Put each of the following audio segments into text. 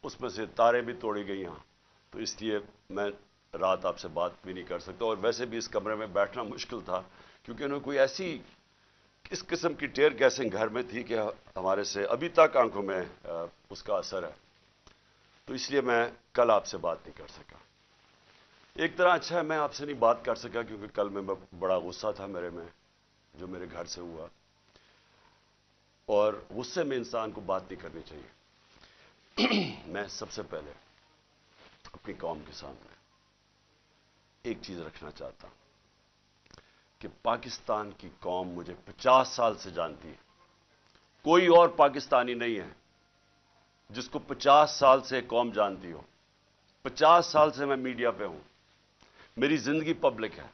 اس میں سے تاریں بھی توڑی گئی ہیں، تو اس لیے میں رات آپ سے بات بھی نہیں کر سکتا، اور ویسے بھی اس کمرے میں بیٹھنا مشکل تھا کیونکہ انہوں نے کوئی ایسی اس قسم کی ٹیئر گیسنگ گھر میں تھی کہ ہمارے سے ابھی تک آنکھوں میں اس کا اثر ہے، تو اس لیے میں کل آپ سے بات نہیں کر سکا۔ ایک طرح اچھا ہے میں آپ سے نہیں بات کر سکا کیونکہ کل میں بڑا غصہ تھا میرے میں جو میرے گھر سے ہوا، اور غصے میں انسان کو بات نہیں کرنی چاہیے۔ میں سب سے پہلے اپنی قوم کے سامنے ایک چیز رکھنا چاہتا ہوں کہ پاکستان کی قوم مجھے 50 سال سے جانتی ہے، کوئی اور پاکستانی نہیں ہے جس کو 50 سال سے قوم جانتی ہو۔ 50 سال سے میں میڈیا پہ ہوں، میری زندگی پبلک ہے،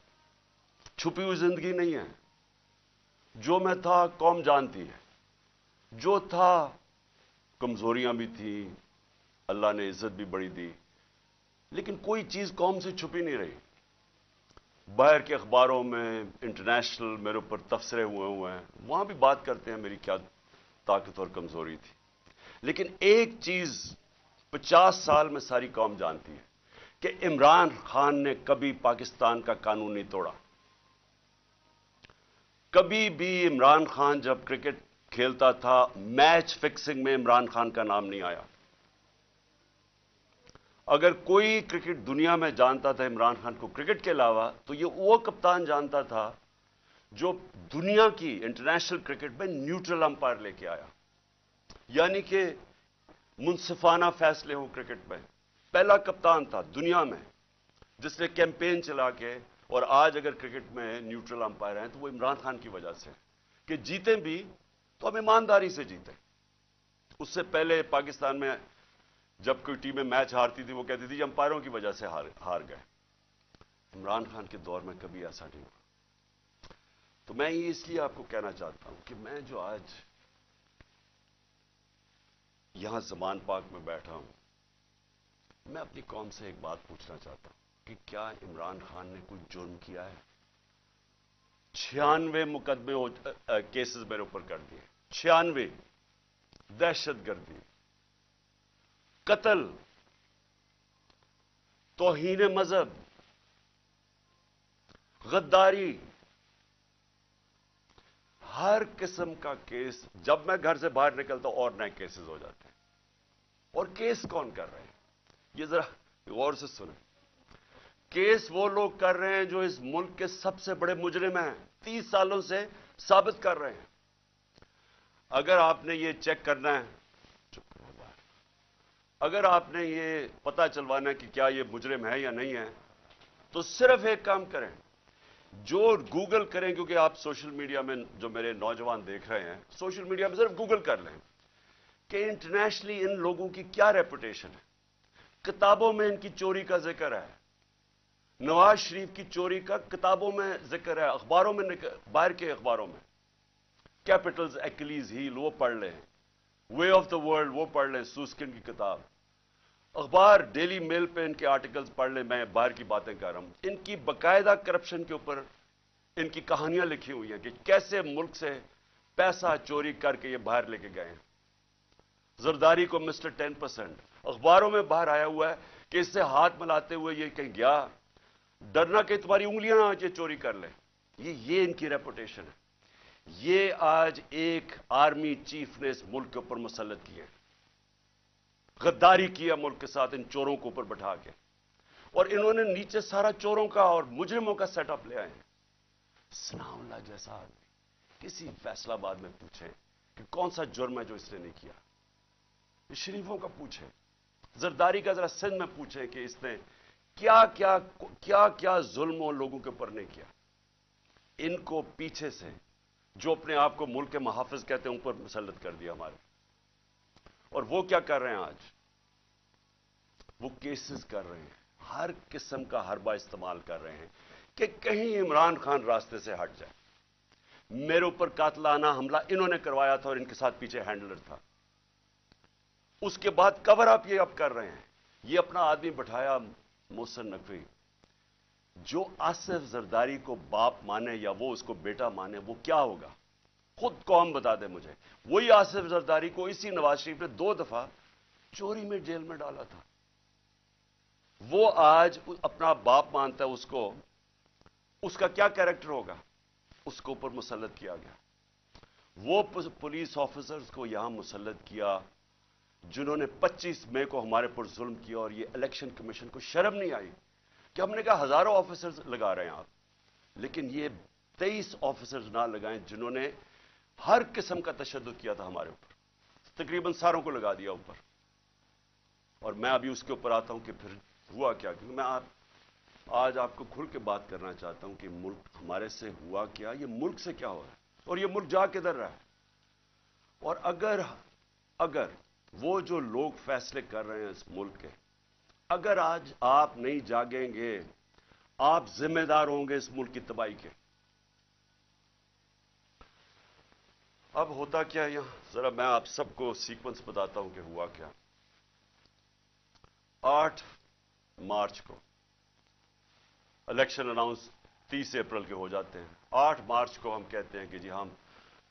چھپی ہوئی زندگی نہیں ہے۔ جو میں تھا قوم جانتی ہے، جو تھا کمزوریاں بھی تھیں، اللہ نے عزت بھی بڑی دی، لیکن کوئی چیز قوم سے چھپی نہیں رہی۔ باہر کے اخباروں میں انٹرنیشنل میرے اوپر تبصرے ہوئے ہیں، وہاں بھی بات کرتے ہیں میری کیا طاقت اور کمزوری تھی، لیکن ایک چیز 50 سال میں ساری قوم جانتی ہے کہ عمران خان نے کبھی پاکستان کا قانون نہیں توڑا۔ کبھی بھی عمران خان جب کرکٹ کھیلتا تھا میچ فکسنگ میں عمران خان کا نام نہیں آیا۔ اگر کوئی کرکٹ دنیا میں جانتا تھا عمران خان کو کرکٹ کے علاوہ، تو یہ وہ کپتان جانتا تھا جو دنیا کی انٹرنیشنل کرکٹ میں نیوٹرل امپائر لے کے آیا، یعنی کہ منصفانہ فیصلے ہوں کرکٹ میں۔ پہلا کپتان تھا دنیا میں جس نے کیمپین چلا کے، اور آج اگر کرکٹ میں نیوٹرل امپائر ہیں تو وہ عمران خان کی وجہ سے کہ جیتے بھی تو ہم ایمانداری سے جیتے۔ اس سے پہلے پاکستان میں جب کوئی ٹیمیں میچ ہارتی تھی وہ کہتی تھی امپائروں کی وجہ سے ہار گئے۔ عمران خان کے دور میں کبھی ایسا نہیں ہوا۔ تو میں یہ اس لیے آپ کو کہنا چاہتا ہوں کہ میں جو آج یہاں زمان پاک میں بیٹھا ہوں، میں اپنی قوم سے ایک بات پوچھنا چاہتا ہوں کہ کیا عمران خان نے کوئی جرم کیا ہے؟ 96 مقدمے کیسز میرے اوپر کر دیے، 96، دہشت گردی، قتل، توہین مذہب، غداری، ہر قسم کا کیس۔ جب میں گھر سے باہر نکلتا ہوں اور نئے کیسز ہو جاتے ہیں۔ اور کیس کون کر رہے ہیں؟ یہ ذرا غور سے سنیں۔ کیس وہ لوگ کر رہے ہیں جو اس ملک کے سب سے بڑے مجرم ہیں، 30 سالوں سے ثابت کر رہے ہیں۔ اگر آپ نے یہ چیک کرنا ہے، اگر آپ نے یہ پتہ چلوانا ہے کہ کیا یہ مجرم ہے یا نہیں ہے، تو صرف ایک کام کریں، جو گوگل کریں، کیونکہ آپ سوشل میڈیا میں جو میرے نوجوان دیکھ رہے ہیں، سوشل میڈیا میں صرف گوگل کر لیں کہ انٹرنیشنلی ان لوگوں کی کیا ریپوٹیشن ہے۔ کتابوں میں ان کی چوری کا ذکر ہے، نواز شریف کی چوری کا کتابوں میں ذکر ہے، اخباروں میں، باہر کے اخباروں میں۔ کیپٹلز، ایکلیز ہیل وہ پڑھ لیں، وے آف دا ورلڈ وہ پڑھ لیں، سوسکن کی کتاب، اخبار ڈیلی میل پہ ان کے آرٹیکلز پڑھ لیں۔ میں باہر کی باتیں کر رہا ہوں، ان کی باقاعدہ کرپشن کے اوپر ان کی کہانیاں لکھی ہوئی ہیں کہ کیسے ملک سے پیسہ چوری کر کے یہ باہر لے کے گئے ہیں۔ زرداری کو مسٹر 10%، اخباروں میں باہر آیا ہوا ہے کہ اس سے ہاتھ ملاتے ہوئے یہ کہیں گیا، ڈرنا کہ تمہاری انگلیاں آج یہ چوری کر لیں۔ یہ ان کی ریپوٹیشن ہے۔ یہ آج ایک آرمی چیف نے اس ملک کے اوپر مسلط کیا، غداری کیا ملک کے ساتھ ان چوروں کو اوپر بٹھا کے، اور انہوں نے نیچے سارا چوروں کا اور مجرموں کا سیٹ اپ لے آئے ہیں۔ ثناء اللہ جیسا آدمی کسی فیصلہ آباد میں پوچھیں کہ کون سا جرم ہے جو اس نے نہیں کیا، شریفوں کا پوچھیں، زرداری کا ذرا سندھ میں پوچھیں کہ اس نے کیا ظلم ان لوگوں کے اوپر نہیں کیا۔ ان کو پیچھے سے جو اپنے آپ کو ملک کے محافظ کہتے ہیں اوپر مسلط کر دیا ہمارے، اور وہ کیا کر رہے ہیں آج؟ وہ کیسز کر رہے ہیں، ہر قسم کا حربہ استعمال کر رہے ہیں کہ کہیں عمران خان راستے سے ہٹ جائے۔ میرے اوپر قاتلانہ حملہ انہوں نے کروایا تھا اور ان کے ساتھ پیچھے ہینڈلر تھا۔ اس کے بعد کور اپ یہ اب کر رہے ہیں، یہ اپنا آدمی بٹھایا محسن نقوی، جو آصف زرداری کو باپ مانے یا وہ اس کو بیٹا مانے، وہ کیا ہوگا خود قوم بتا دے مجھے۔ وہی آصف زرداری کو اسی نواز شریف نے 2 دفعہ चोरी में जेल में डाला था। वो आज अपना बाप मानता है उसको, उसका क्या कैरेक्टर होगा, उसके ऊपर मुसल्लत किया गया। वो पुलिस ऑफिसर्स को यहां मुसल्लत किया जिन्होंने 25 मई को हमारे पर जुल्म किया, और ये इलेक्शन कमीशन को शर्म नहीं आई कि हमने कहा हजारों ऑफिसर्स लगा रहे हैं आप, लेकिन ये 23 ऑफिसर्स ना लगाएं जिन्होंने हर किस्म का तशद्दुद किया था हमारे ऊपर, तकरीबन सारों को लगा दिया ऊपर। और मैं अभी उसके ऊपर आता हूं कि फिर हुआ क्या, क्योंकि मैं आज आपको खुल के बात करना चाहता हूं कि मुल्क हमारे से हुआ क्या, ये मुल्क से क्या हो रहा है, और ये मुल्क जा किधर रहा है। और अगर वो जो लोग फैसले कर रहे हैं इस मुल्क के, अगर आज आप नहीं जागेंगे, आप जिम्मेदार होंगे इस मुल्क की तबाही के। अब होता क्या है यहां, जरा मैं आप सबको सीक्वेंस बताता हूं कि हुआ क्या। 8 मार्च को इलेक्शन अनाउंस 30 अप्रैल के हो जाते हैं। 8 मार्च को हम कहते हैं कि जी हम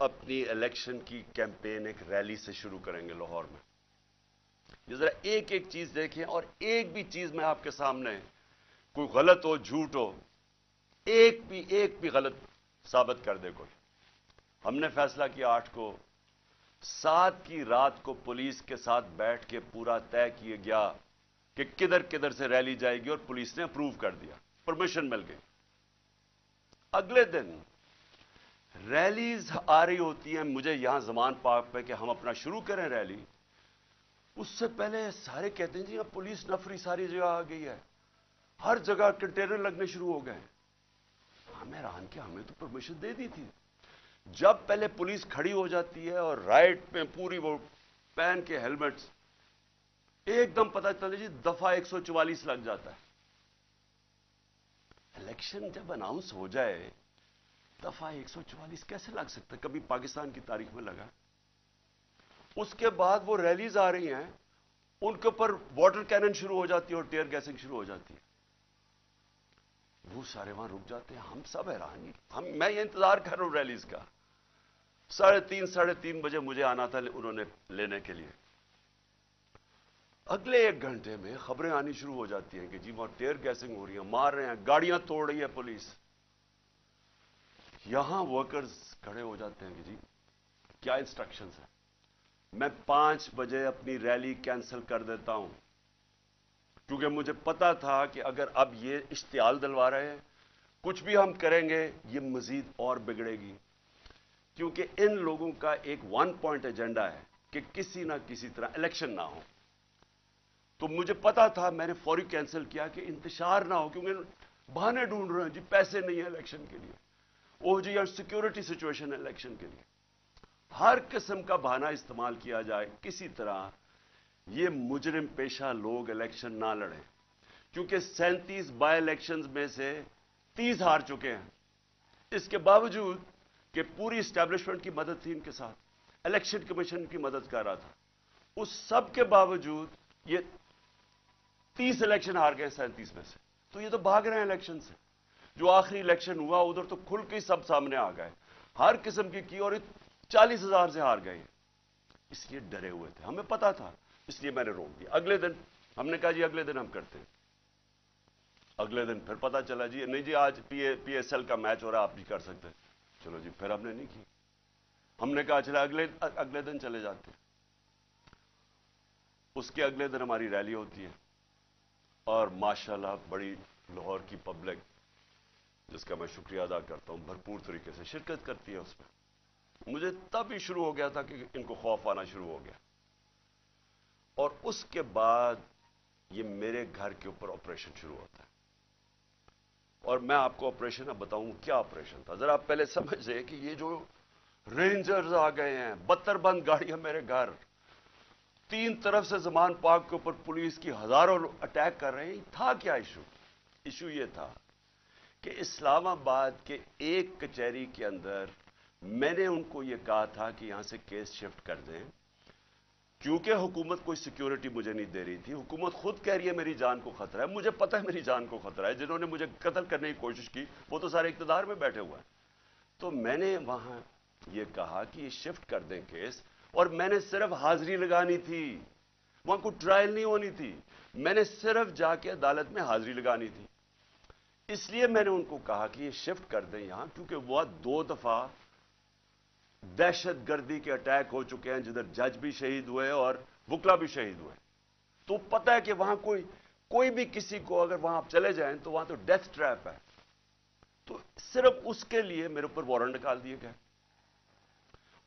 अपनी इलेक्शन की कैंपेन एक रैली से शुरू करेंगे लाहौर में। ये जरा एक एक चीज देखें, और एक भी चीज मैं आपके सामने, कोई गलत हो झूठ हो, एक भी गलत साबित कर दे कोई। हमने फैसला किया 8 को, 7 की रात को पुलिस के साथ बैठ के पूरा तय किया गया कि किधर किधर से रैली जाएगी, और पुलिस ने अप्रूव कर दिया, परमिशन मिल गई। अगले दिन रैलीज आ रही होती हैं मुझे यहां जमान पार्क पे कि हम अपना शुरू करें रैली। उससे पहले सारे कहते हैं जी अब पुलिस नफरी सारी जगह आ गई है, हर जगह कंटेनर लगने शुरू हो गए। हमें हैरान किया, हमें तो परमिशन दे दी थी। जब पहले पुलिस खड़ी हो जाती है और राइट में पूरी वो पहन के हेलमेट्स, एकदम पता चलता जी दफा 144 लग जाता है। इलेक्शन जब अनाउंस हो जाए दफा 144 कैसे लग सकता है, कभी पाकिस्तान की तारीख में लगा। उसके बाद वो रैलीज आ रही हैं, उनके ऊपर वाटर कैनन शुरू हो जाती है और टीयर गैसिंग शुरू हो जाती है। वो सारे वहां रुक जाते हैं, हम सब हैरान। मैं ये इंतजार कर रहा हूं रैलीज का। 3:30 बजे मुझे आना था उन्होंने लेने के लिए। अगले 1 घंटे में खबरें आनी शुरू हो जाती हैं कि जी वहां टीयर गैसिंग हो रही है, मार रहे हैं, गाड़ियां तोड़ रही है पुलिस। यहां वर्कर्स खड़े हो जाते हैं कि जी क्या इंस्ट्रक्शंस है। मैं 5 बजे अपनी रैली कैंसिल कर देता हूं, क्योंकि मुझे पता था कि अगर अब ये इश्तियाल दिलवा रहे हैं, कुछ भी हम करेंगे ये मजीद और बिगड़ेगी। क्योंकि इन लोगों का एक 1 पॉइंट एजेंडा है कि किसी ना किसी तरह इलेक्शन ना हो। तो मुझे पता था, मैंने फौरी कैंसिल किया कि इंतशार ना हो, क्योंकि बहाने ढूंढ रहे हैं जी पैसे नहीं है इलेक्शन के लिए, वो जी यार सिक्योरिटी सिचुएशन है इलेक्शन के लिए। हर किस्म का बहाना इस्तेमाल किया जाए, किसी तरह ये मुजरिम पेशा लोग इलेक्शन ना लड़ें। क्योंकि 37 बाय इलेक्शंस में से 30 हार चुके हैं। इसके बावजूद कि पूरी इस्टेब्लिशमेंट की मदद थी इनके साथ, इलेक्शन कमीशन की मदद कर रहा था, उस सब के बावजूद ये 30 इलेक्शन हार गए 37 में से। तो ये तो भाग रहे हैं इलेक्शन से। जो आखिरी इलेक्शन हुआ उधर तो खुल के सब सामने आ गए, हर किस्म की और 40,000 से हार गए। इसलिए डरे हुए थे, हमें पता था, इसलिए मैंने रोक दिया। अगले दिन हमने कहा जी अगले दिन हम करते हैं। अगले दिन फिर पता चला जी नहीं जी आज पीएसएल का मैच हो रहा है, आप भी कर सकते हैं। चलो जी, फिर हमने नहीं की। हमने कहा चला अगले दिन चले जाते हैं। उसके अगले दिन हमारी रैली होती है, और माशाल्लाह बड़ी लाहौर की पब्लिक, जिसका मैं शुक्रिया अदा करता हूं, भरपूर तरीके से शिरकत करती है उसमें। मुझे तब ही शुरू हो गया था कि इनको खौफ आना शुरू हो गया। और उसके बाद ये मेरे घर के ऊपर ऑपरेशन शुरू होता है। और मैं आपको ऑपरेशन अब बताऊं क्या ऑपरेशन था। जरा आप पहले समझिए कि ये जो रेंजर्स आ गए हैं, 72 बंद गाड़ियां मेरे घर, 3 तरफ से जमान पार्क के ऊपर पुलिस की हजारों अटैक कर रहे हैं। था क्या इशू ये था कि इस्लामाबाद के एक कचहरी के अंदर मैंने उनको ये कहा था कि यहां से केस शिफ्ट कर दें, क्योंकि हुकूमत कोई सिक्योरिटी मुझे नहीं दे रही थी। हुकूमत खुद कह रही है मेरी जान को खतरा है, मुझे पता है मेरी जान को खतरा है। जिन्होंने मुझे कत्ल करने की कोशिश की वो तो सारे इख्तिदार में बैठे हुए हैं। तो मैंने वहां ये कहा कि ये शिफ्ट कर दें केस, और मैंने सिर्फ हाजिरी लगानी थी, वहां कोई ट्रायल नहीं होनी थी, मैंने सिर्फ जाके अदालत में हाजिरी लगानी थी। इसलिए मैंने उनको कहा कि ये शिफ्ट कर दें यहां, क्योंकि वह 2 दफा दहशतगर्दी के अटैक हो चुके हैं जिधर जज भी शहीद हुए और वकला भी शहीद हुए। तो पता है कि वहां कोई भी किसी को अगर वहां आप चले जाएं तो वहां तो डेथ ट्रैप है। तो सिर्फ उसके लिए मेरे ऊपर वारंट निकाल दिए गए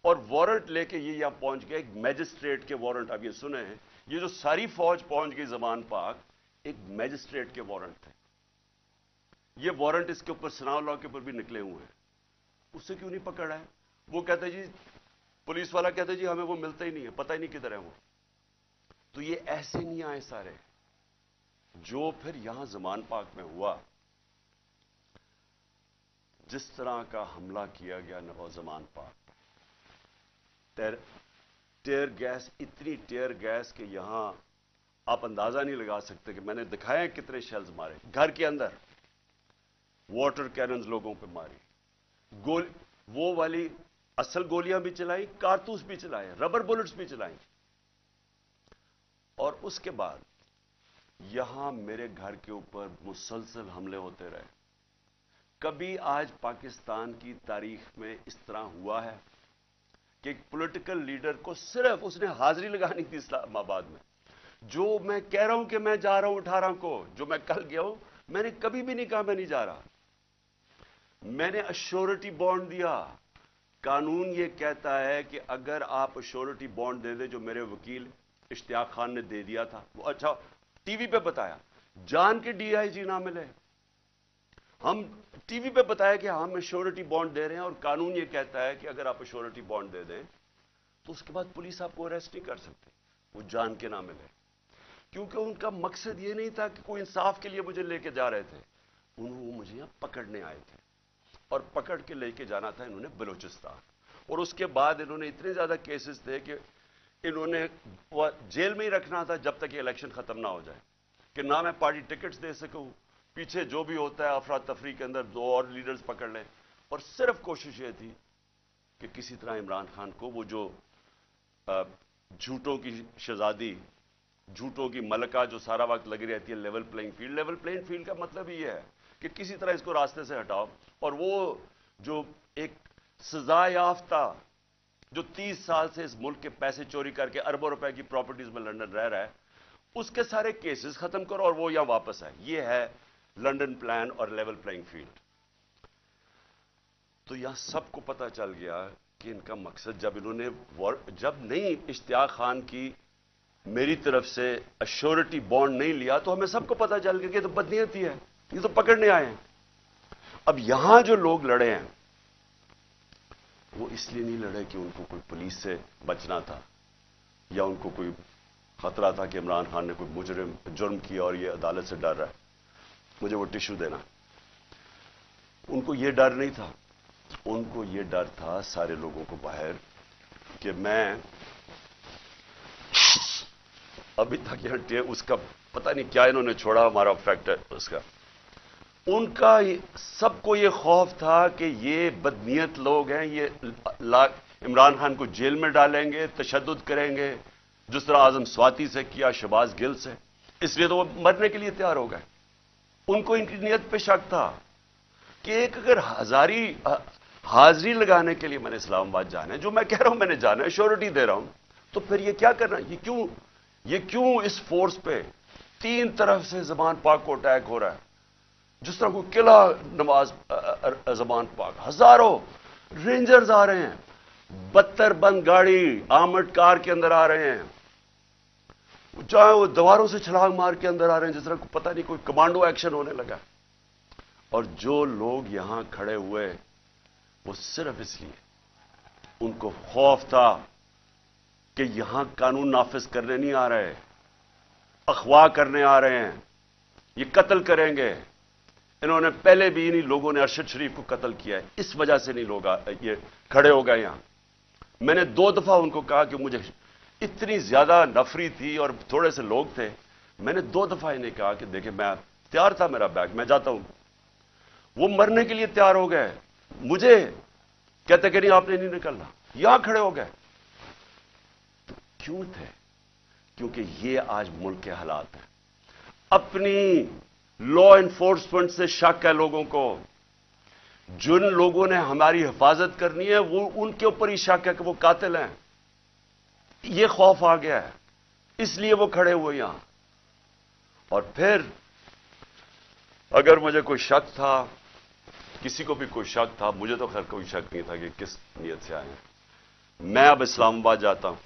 और वारंट लेके ये यहां पहुंच गए, एक मैजिस्ट्रेट के वारंट। अब ये सुने हैं, ये जो सारी फौज पहुंच गई ज़मान पाक, एक मैजिस्ट्रेट के वारंट थे। ये वारंट इसके ऊपर सनाव लॉ के ऊपर भी निकले हुए हैं। उससे क्यों नहीं पकड़ा है? वो कहते जी, पुलिस वाला कहते जी हमें वो मिलता ही नहीं है, पता ही नहीं किधर है वो। तो ये ऐसे नहीं आए सारे। जो फिर यहां ज़मान पाक में हुआ, जिस तरह का हमला किया गया नवाब ज़मान पाक, टेयर गैस, इतनी टेयर गैस कि यहां आप अंदाजा नहीं लगा सकते कि मैंने दिखाया कितने शेल्स मारे घर के अंदर। वाटर कैनन्स लोगों पे मारी, वो वाली असल गोलियां भी चलाई, कारतूस भी चलाए, रबर बुलेट्स भी चलाई। और उसके बाद यहां मेरे घर के ऊपर मुसलसल हमले होते रहे। कभी आज पाकिस्तान की तारीख में इस तरह हुआ है कि एक पॉलिटिकल लीडर को सिर्फ उसने हाजिरी लगानी थी इस्लामाबाद में। जो मैं कह रहा हूं कि मैं जा रहा हूं 18 को, जो मैं कल गया हूं, मैंने कभी भी नहीं कहा मैं नहीं जा रहा। मैंने अश्योरिटी बॉन्ड दिया। कानून ये कहता है कि अगर आप अश्योरिटी बॉन्ड दे दे, जो मेरे वकील इश्तियाक खान ने दे दिया था, वो अच्छा टीवी पे बताया, जान के डीआईजी ना मिले, हम टीवी पे बताया कि हम अश्योरिटी बॉन्ड दे रहे हैं और कानून ये कहता है कि अगर आप अश्योरिटी बॉन्ड दे दें तो उसके बाद पुलिस आपको अरेस्ट नहीं कर सकती, वो जान के ना मिले। क्योंकि उनका मकसद ये नहीं था कि कोई इंसाफ के लिए मुझे लेके जा रहे थे, वो मुझे यहां पकड़ने आए थे और पकड़ के लेके जाना था इन्होंने बलूचिस्तान। और उसके बाद इन्होंने इतने ज्यादा केसेस थे कि इन्होंने जेल में ही रखना था जब तक ये इलेक्शन खत्म ना हो जाए, कि ना मैं पार्टी टिकट्स दे सकूं, पीछे जो भी होता है अफरा तफरी के अंदर 2 और लीडर्स पकड़ लें। और सिर्फ कोशिश ये थी कि किसी तरह इमरान खान को, वो जो झूठों की शहजादी, झूठों की मलका जो सारा वक्त लगी रहती है level playing field. Level playing field का मतलब ये है कि किसी तरह इसको रास्ते से हटाओ। और वो जो एक सजा याफ्ता, जो 30 साल से इस मुल्क के पैसे चोरी करके अरबों रुपए की प्रॉपर्टीज में लंदन रह रहा है, उसके सारे केसेस खत्म करो और वो यहां वापस आए। ये है लंदन प्लान और लेवल प्लेइंग फील्ड। तो यहां सबको पता चल गया कि इनका मकसद, जब नहीं इश्तियाक खान की मेरी तरफ से अश्योरिटी बॉन्ड नहीं लिया, तो हमें सबको पता चल गया कि तो बदनीयती है, ये तो पकड़ने आए हैं। अब यहां जो लोग लड़े हैं वो इसलिए नहीं लड़े कि उनको कोई पुलिस से बचना था या उनको कोई खतरा था कि इमरान खान ने कोई जुर्म किया और ये अदालत से डर रहा है, मुझे वो टिश्यू देना। उनको ये डर नहीं था, उनको ये डर था सारे लोगों को बाहर कि मैं अभी तक यहां उसका पता नहीं क्या इन्होंने छोड़ा, हमारा फैक्टर उसका। उनका सबको ये खौफ था कि ये बदनीयत लोग हैं, ये इमरान खान को जेल में डालेंगे, तशद्दुद करेंगे, जिस तरह आजम स्वाति से किया, शहबाज गिल से। इसलिए तो वो मरने के लिए तैयार हो गए। उनको इनकी नीयत पे शक था कि एक अगर हाजिरी लगाने के लिए मैंने इस्लामाबाद जाना है, जो मैं कह रहा हूं मैंने जाना है, श्योरिटी दे रहा हूं, तो फिर ये क्या करना है? ये क्यों इस फोर्स पे 3 तरफ से ज़मान पाक को अटैक हो रहा है? जिस तरह कोई किला नमाज ज़मान पाक, हजारों रेंजर्स आ रहे हैं, 72 बंद गाड़ी आर्मर्ड कार के अंदर आ रहे हैं, चाहे वो दीवारों से छलांग मार के अंदर आ रहे हैं, जिस तरह को पता नहीं कोई कमांडो एक्शन होने लगा। और जो लोग यहां खड़े हुए वो सिर्फ इसलिए, उनको खौफ था कि यहां कानून नाफिज करने नहीं आ रहे, अगवा करने आ रहे हैं, ये कत्ल करेंगे। इन्होंने पहले भी इन्हीं लोगों ने अरशद शरीफ को कत्ल किया है, इस वजह से नहीं लोग ये खड़े हो गए यहां। मैंने 2 दफा उनको कहा कि मुझे इतनी ज्यादा नफरी थी और थोड़े से लोग थे, मैंने 2 दफा इन्हें कहा कि देखिए मैं तैयार था, मेरा बैग, मैं जाता हूं। वो मरने के लिए तैयार हो गए, मुझे कहते कि नहीं आपने नहीं निकलना, यहां खड़े हो गए। तो क्यों थे? क्योंकि ये आज मुल्क के हालात हैं। अपनी लॉ एनफोर्समेंट से शक है लोगों को। जिन लोगों ने हमारी हिफाजत करनी है वो उनके ऊपर ही शक है कि वो कातिल हैं। ये खौफ आ गया है, इसलिए वो खड़े हुए यहां। और फिर अगर मुझे कोई शक था, किसी को भी कोई शक था, मुझे तो खैर कोई शक नहीं था कि किस नीयत से आए हैं। मैं अब इस्लामाबाद जाता हूं।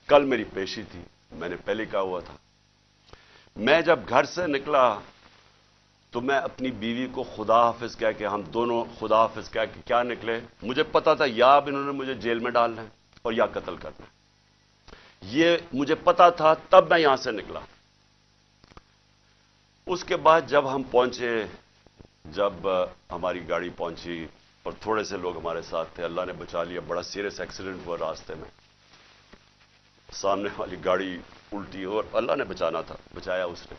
कल मेरी पेशी थी, मैंने पहले कहा हुआ था। मैं जब घर से निकला तो मैं अपनी बीवी को खुदा हाफिज कह के, हम दोनों खुदा हाफिज कह के क्या निकले। मुझे पता था या अब इन्होंने मुझे जेल में डालना है और या कत्ल करना है, ये मुझे पता था, तब मैं यहां से निकला। उसके बाद जब हम पहुंचे, जब हमारी गाड़ी पहुंची और थोड़े से लोग हमारे साथ थे, अल्लाह ने बचा लिया। बड़ा सीरियस एक्सीडेंट हुआ रास्ते में, सामने वाली गाड़ी उल्टी और अल्लाह ने बचाना था, बचाया उसने।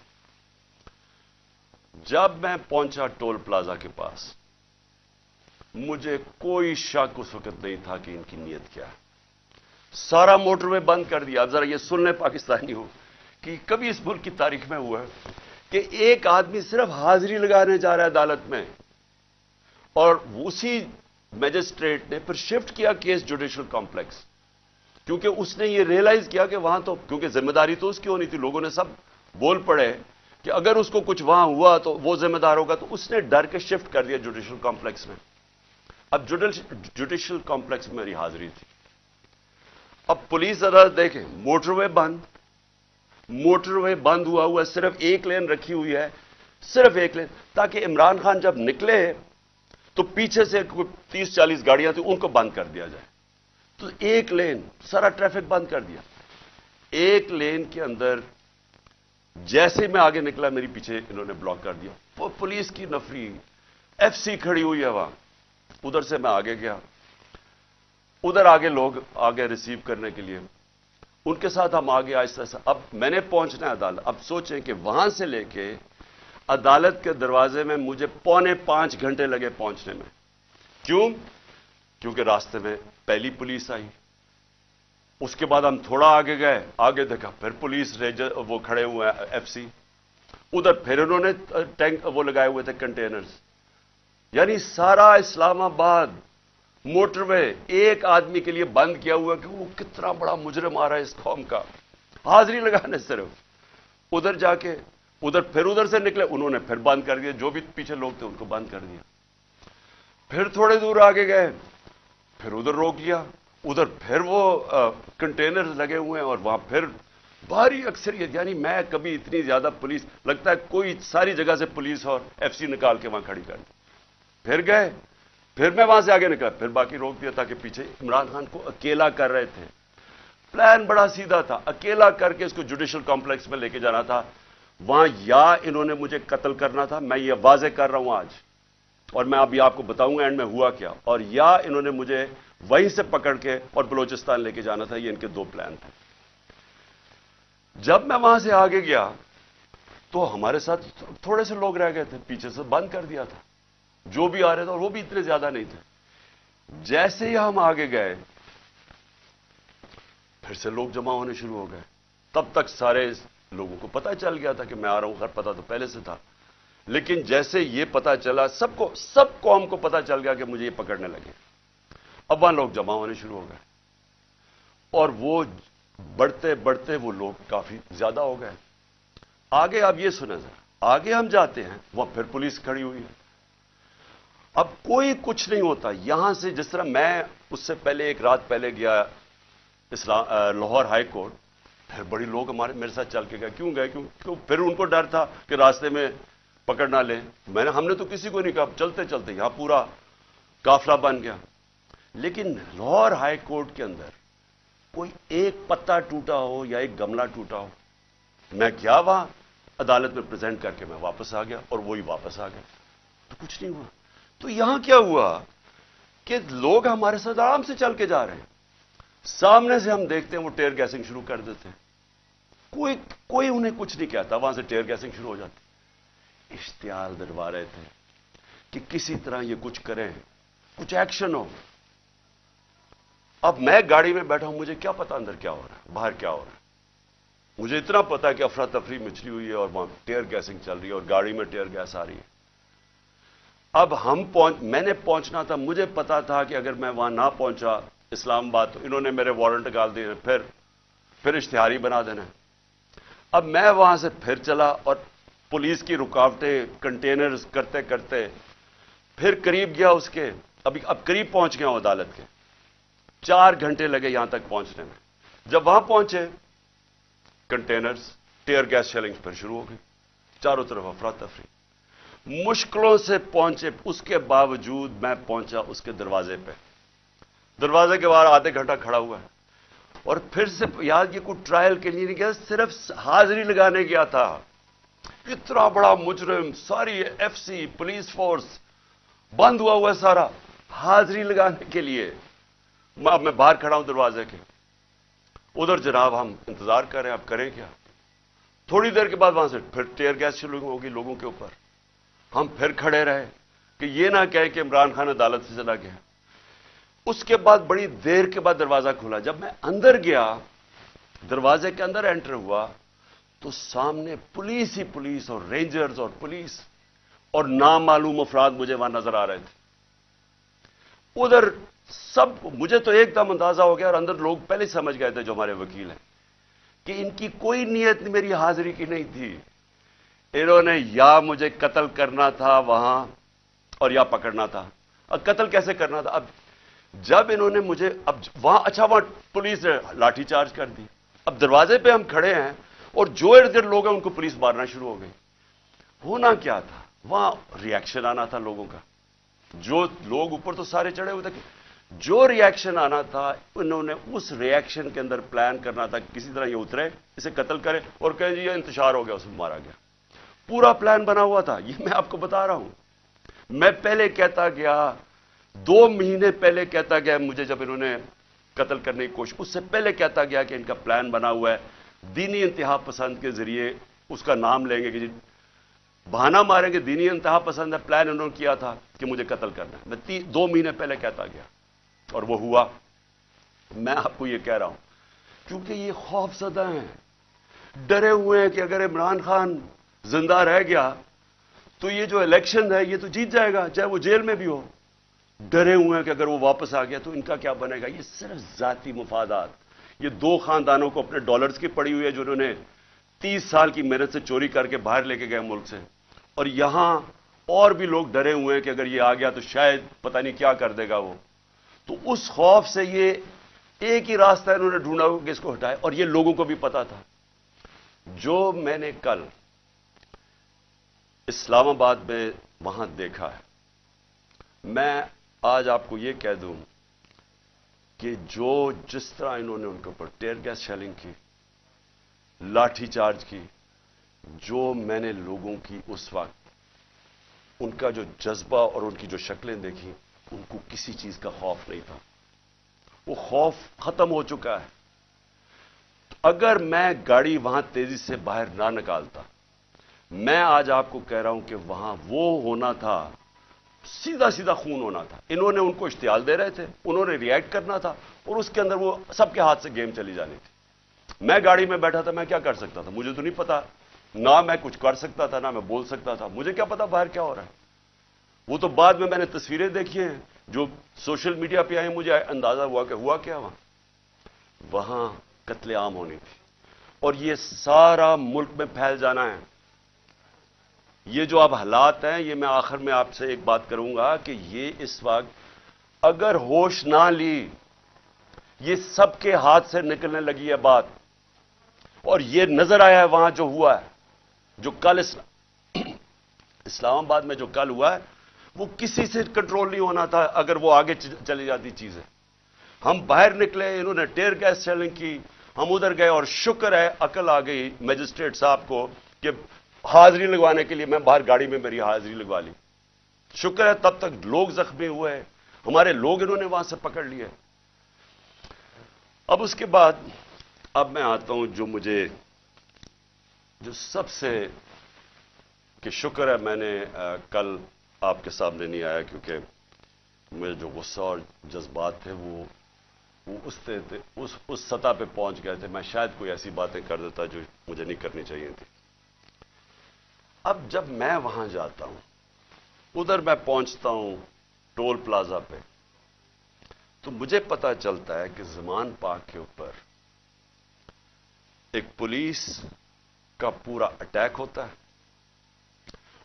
जब मैं पहुंचा टोल प्लाजा के पास, मुझे कोई शक उस वक्त नहीं था कि इनकी नीयत क्या है। सारा मोटरवे बंद कर दिया। अब जरा ये सुन ले पाकिस्तानी हो कि कभी इस मुल्क की तारीख में हुआ है कि एक आदमी सिर्फ हाजिरी लगाने जा रहा है अदालत में और उसी मैजिस्ट्रेट ने फिर शिफ्ट किया केस जुडिशियल कॉम्प्लेक्स, क्योंकि उसने ये रियलाइज किया कि वहां तो, क्योंकि जिम्मेदारी तो उसकी होनी थी, लोगों ने सब बोल पड़े कि अगर उसको कुछ वहां हुआ तो वो जिम्मेदार होगा, तो उसने डर के शिफ्ट कर दिया जुडिशियल कॉम्प्लेक्स में। अब जुडिशियल कॉम्प्लेक्स में मेरी हाजिरी थी। अब पुलिस अदालत देखें, मोटरवे बंद हुआ, सिर्फ एक लेन रखी हुई है, सिर्फ एक लेन, ताकि इमरान खान जब निकले तो पीछे से 30-40 गाड़ियां थी, उनको बंद कर दिया जाए। तो एक लेन, सारा ट्रैफिक बंद कर दिया। एक लेन के अंदर जैसे मैं आगे निकला, मेरी पीछे इन्होंने ब्लॉक कर दिया। वो पुलिस की नफरी, एफसी खड़ी हुई है वहां। उधर से मैं आगे गया, उधर आगे लोग आगे रिसीव करने के लिए, उनके साथ हम आगे आहिस्ता आहिस्ता। अब मैंने पहुंचना है अदालत। अब सोचें कि वहां से लेके अदालत के दरवाजे में मुझे 4.25 घंटे लगे पहुंचने में। क्यों? क्योंकि रास्ते में पहली पुलिस आई, उसके बाद हम थोड़ा आगे गए, आगे देखा फिर पुलिस रेंजर वो खड़े हुए हैं एफसी, उधर फिर उन्होंने टैंक वो लगाए हुए थे कंटेनर्स। यानी सारा इस्लामाबाद मोटरवे एक आदमी के लिए बंद किया हुआ कि वो कितना बड़ा मुजरिम आ रहा है इस कौम का, हाजिरी लगाने सिर्फ। उधर जाके फिर उधर से निकले, उन्होंने फिर बंद कर दिया, जो भी पीछे लोग थे उनको बंद कर दिया। फिर थोड़े दूर आगे गए, फिर उधर रोक लिया, उधर फिर वो कंटेनर्स लगे हुए हैं और वहां फिर भारी अक्सरियत। यानी मैं कभी इतनी ज्यादा पुलिस, लगता है कोई सारी जगह से पुलिस और एफसी निकाल के वहां खड़ी कर दी। फिर गए, फिर मैं वहां से आगे निकला, फिर बाकी रोक दिया, ताकि पीछे इमरान खान को अकेला कर रहे थे। प्लान बड़ा सीधा था, अकेला करके इसको जुडिशियल कॉम्प्लेक्स में लेके जाना था। वहां या इन्होंने मुझे कत्ल करना था, मैं ये वाजे कर रहा हूं आज, और मैं अभी आपको बताऊंगा एंड में हुआ क्या, और या इन्होंने मुझे वहीं से पकड़ के और बलोचिस्तान लेके जाना था। ये इनके दो प्लान थे। जब मैं वहां से आगे गया तो हमारे साथ थोड़े से लोग रह गए थे, पीछे से बंद कर दिया था जो भी आ रहे थे, और वो भी इतने ज्यादा नहीं थे। जैसे ही हम आगे गए फिर से लोग जमा होने शुरू हो गए। तब तक सारे लोगों को पता चल गया था कि मैं आ रहा हूं, खैर पता तो पहले से था, लेकिन जैसे ये पता चला, सब कौम को पता चल गया कि मुझे ये पकड़ने लगे। अब वहां लोग जमा होने शुरू हो गए और वो बढ़ते बढ़ते वो लोग काफी ज्यादा हो गए। आगे आप ये सुने जरा, आगे हम जाते हैं, वहां फिर पुलिस खड़ी हुई है। अब कोई कुछ नहीं होता यहां से। जिस तरह मैं उससे पहले एक रात पहले गया लाहौर हाई कोर्ट, फिर बड़ी लोग मेरे साथ चल के गए। क्यों गए? क्यों? फिर उनको डर था कि रास्ते में पकड़ ना ले। हमने तो किसी को नहीं कहा, चलते चलते यहां पूरा काफिला बन गया। लेकिन लाहौर हाई कोर्ट के अंदर कोई एक पत्ता टूटा हो या एक गमला टूटा हो, मैं गया वहां अदालत में प्रेजेंट करके मैं वापस आ गया, और वही वापस आ गया, तो कुछ नहीं हुआ। तो यहां क्या हुआ कि लोग हमारे साथ आराम से चल के जा रहे हैं, सामने से हम देखते हैं वो टेयर गैसिंग शुरू कर देते हैं। कोई उन्हें कुछ नहीं कहता, वहां से टेयर गैसिंग शुरू हो जाती। इश्तिहार दिलवा रहे थे कि किसी तरह ये कुछ करें, कुछ एक्शन हो। अब मैं गाड़ी में बैठा हूं, मुझे क्या पता अंदर क्या हो रहा है, बाहर क्या हो रहा है। मुझे इतना पता है कि अफरा तफरी मचली हुई है और वहां टेयर गैसिंग चल रही है और गाड़ी में टेयर गैस आ रही है। अब मैंने पहुंचना था, मुझे पता था कि अगर मैं वहां ना पहुंचा इस्लामाबाद तो इन्होंने मेरे वारंट निकाल दिए, फिर इश्तिहारी बना देना। अब मैं वहां से फिर चला और पुलिस की रुकावटें कंटेनर्स करते करते फिर करीब गया उसके, अब करीब पहुंच गया हूं अदालत के। 4 घंटे लगे यहां तक पहुंचने में। जब वहां पहुंचे, कंटेनर्स, टेयर गैस शेलिंग फिर शुरू हो गई, चारों तरफ अफरा तफरी। मुश्किलों से पहुंचे, उसके बावजूद मैं पहुंचा उसके दरवाजे पे। दरवाजे के बाहर आधे घंटा खड़ा हुआ है और फिर से याद, ये कोई ट्रायल के लिए नहीं गया, सिर्फ हाजिरी लगाने गया था। इतना बड़ा मुजरिम, सारी एफसी पुलिस फोर्स बंद हुआ सारा, हाजिरी लगाने के लिए। अब मैं बाहर खड़ा हूं दरवाजे के, उधर जनाब हम इंतजार कर रहे हैं, अब करें क्या। थोड़ी देर के बाद वहां से फिर टेयर गैस शुरू होगी लोगों के ऊपर। हम फिर खड़े रहे कि ये ना कहे कि इमरान खान अदालत से चला गया। उसके बाद बड़ी देर के बाद दरवाजा खुला। जब मैं अंदर गया, दरवाजे के अंदर एंटर हुआ, तो सामने पुलिस ही पुलिस और रेंजर्स और पुलिस और नामालूम अफराद मुझे वहां नजर आ रहे थे। उधर सब, मुझे तो एकदम अंदाजा हो गया और अंदर लोग पहले समझ गए थे जो हमारे वकील हैं कि इनकी कोई नीयत मेरी हाजिरी की नहीं थी। इन्होंने या मुझे कत्ल करना था वहां और या पकड़ना था। अब कत्ल कैसे करना था? अब जब इन्होंने मुझे, अब वहां पुलिस ने लाठीचार्ज कर दी। अब दरवाजे पे हम खड़े हैं और जो इर्द गिर्द लोग हैं उनको पुलिस मारना शुरू हो गई। होना क्या था, वहां रिएक्शन आना था लोगों का। जो लोग ऊपर तो सारे चढ़े हुए थे, जो रिएक्शन आना था उन्होंने उस रिएक्शन के अंदर प्लान करना था, किसी तरह ये उतरे, इसे कत्ल करे और कहे जी ये इंतशार हो गया, उसमें मारा गया। पूरा प्लान बना हुआ था, ये मैं आपको बता रहा हूं। मैं पहले कहता गया, 2 महीने पहले कहता गया मुझे, जब इन्होंने कत्ल करने की कोशिश, उससे पहले कहता गया कि इनका प्लान बना हुआ है, दीनी इंतहा पसंद के जरिए उसका नाम लेंगे कि जी बहाना मारेंगे, दीनी इंतहा पसंद है, प्लान इन्होंने किया था कि मुझे कत्ल करना है। मैं 2 महीने पहले कहता गया और वो हुआ। मैं आपको ये कह रहा हूं क्योंकि ये खौफजदा हैं, डरे हुए हैं कि अगर इमरान खान जिंदा रह गया तो ये जो इलेक्शन है ये तो जीत जाएगा, चाहे वो जेल में भी हो। डरे हुए हैं कि अगर वो वापस आ गया तो इनका क्या बनेगा। ये सिर्फ जाती मुफादात, ये 2 खानदानों को अपने डॉलर्स की पड़ी हुई है जो उन्होंने 30 साल की मेहनत से चोरी करके बाहर लेके गए मुल्क से। और यहां और भी लोग डरे हुए हैं कि अगर ये आ गया तो शायद पता नहीं क्या कर देगा वो। तो उस खौफ से ये एक ही रास्ता इन्होंने ढूंढा कि इसको हटाए, और ये लोगों को भी पता था। जो मैंने कल इस्लामाबाद में वहां देखा है, मैं आज आपको यह कह दूं कि जिस तरह इन्होंने उनके ऊपर टेयर गैस शेलिंग की, लाठीचार्ज की, जो मैंने लोगों की उस वक्त उनका जो जज्बा और उनकी जो शक्लें देखी, उनको किसी चीज का खौफ नहीं था। वो खौफ खत्म हो चुका है। अगर मैं गाड़ी वहां तेजी से बाहर ना निकालता, मैं आज आपको कह रहा हूं कि वहां वो होना था, सीधा सीधा खून होना था। इन्होंने उनको इश्तियाल दे रहे थे, उन्होंने रिएक्ट करना था और उसके अंदर वो सबके हाथ से गेम चली जानी थी। मैं गाड़ी में बैठा था, मैं क्या कर सकता था? मुझे तो नहीं पता, ना मैं कुछ कर सकता था ना मैं बोल सकता था। मुझे क्या पता बाहर क्या हो रहा है। वो तो बाद में मैंने तस्वीरें देखी हैं जो सोशल मीडिया पे आई, मुझे अंदाजा हुआ कि हुआ क्या वहां कत्लेआम होनी थी और ये सारा मुल्क में फैल जाना है। ये जो अब हालात हैं, ये मैं आखिर में आपसे एक बात करूंगा कि ये इस वक्त अगर होश ना ली, ये सबके हाथ से निकलने लगी है बात। और ये नजर आया है वहां जो हुआ है, जो कल इस्लामाबाद में जो कल हुआ है, वो किसी से कंट्रोल नहीं होना था अगर वो आगे चली जाती चीजें। हम बाहर निकले, इन्होंने टेयर गैस शेलिंग की, हम उधर गए और शुक्र है अकल आ गई मजिस्ट्रेट साहब को कि हाजिरी लगवाने के लिए मैं बाहर गाड़ी में मेरी हाजिरी लगवा ली। शुक्र है तब तक लोग जख्मी हुए, हमारे लोग इन्होंने वहां से पकड़ लिए। अब उसके बाद अब मैं आता हूं जो सबसे कि शुक्र है मैंने कल आपके सामने नहीं आया, क्योंकि मुझे जो गुस्सा और जज्बात थे وہ اس سطح پہ پہنچ گئے تھے، میں شاید کوئی ایسی باتیں کر دیتا جو مجھے نہیں کرنی چاہیے تھی۔ اب جب میں وہاں جاتا ہوں، ادھر میں پہنچتا ہوں ٹول پلازا پہ، تو مجھے پتا چلتا ہے کہ زمان پاک کے اوپر ایک پولیس کا پورا اٹیک ہوتا ہے،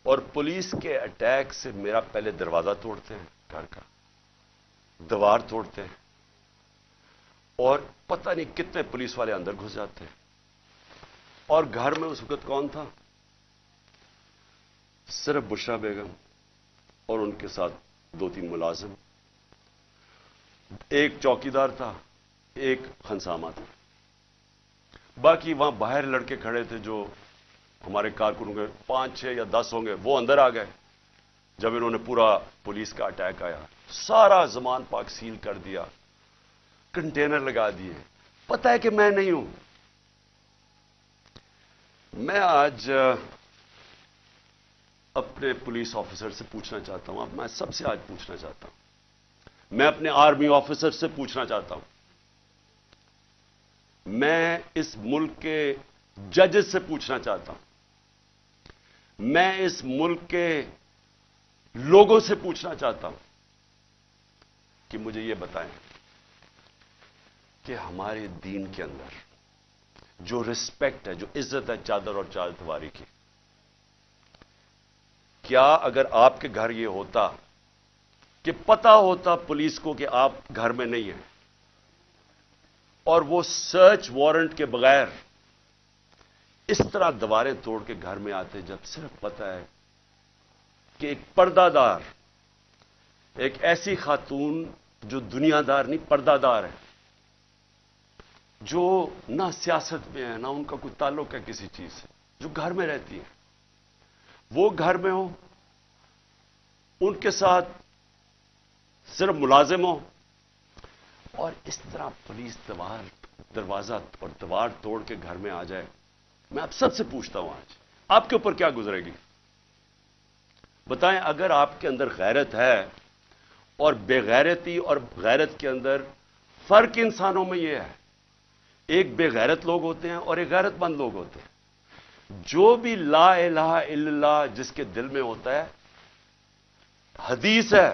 اور پولیس کے اٹیک سے میرا پہلے دروازہ توڑتے ہیں، گھر کا دیوار توڑتے ہیں، اور پتہ نہیں کتنے پولیس والے اندر گھس جاتے ہیں۔ اور گھر میں اس وقت کون تھا؟ صرف بشرا بیگم اور ان کے ساتھ 2-3 ملازم، ایک چوکیدار تھا، ایک خنسامہ تھا، باقی وہاں باہر لڑکے کھڑے تھے جو ہمارے کارکنوں کے 5-6 یا 10 ہوں گے، وہ اندر آ گئے جب انہوں نے پورا پولیس کا اٹیک آیا، سارا زمان پاک سیل کر دیا، کنٹینر لگا دیے۔ پتہ ہے کہ میں نہیں ہوں۔ میں آج اپنے پولیس آفیسر سے پوچھنا چاہتا ہوں، اب میں سب سے آج پوچھنا چاہتا ہوں، میں اپنے آرمی آفیسر سے پوچھنا چاہتا ہوں، میں اس ملک کے ججز سے پوچھنا چاہتا ہوں، میں اس ملک کے لوگوں سے پوچھنا چاہتا ہوں کہ مجھے یہ بتائیں کہ ہمارے دین کے اندر جو رسپیکٹ ہے، جو عزت ہے چادر اور چارپیکاری کی، کیا اگر آپ کے گھر یہ ہوتا کہ پتہ ہوتا پولیس کو کہ آپ گھر میں نہیں ہیں، اور وہ سرچ وارنٹ کے بغیر اس طرح دیواریں توڑ کے گھر میں آتے، جب صرف پتہ ہے کہ ایک پردہ دار، ایک ایسی خاتون جو دنیا دار نہیں پردہ دار ہے، جو نہ سیاست میں ہے نہ ان کا کوئی تعلق ہے کسی چیز سے، جو گھر میں رہتی ہے، وہ گھر میں ہو، ان کے ساتھ صرف ملازم ہو، اور اس طرح پولیس دروازہ اور دیوار توڑ کے گھر میں آ جائے۔ میں آپ سب سے پوچھتا ہوں، آج آپ کے اوپر کیا گزرے گی؟ بتائیں، اگر آپ کے اندر غیرت ہے، اور بے غیرتی اور غیرت کے اندر فرق انسانوں میں یہ ہے، ایک بے غیرت لوگ ہوتے ہیں اور ایک غیرت مند لوگ ہوتے ہیں۔ جو بھی لا الہ الا اللہ جس کے دل میں ہوتا ہے، حدیث ہے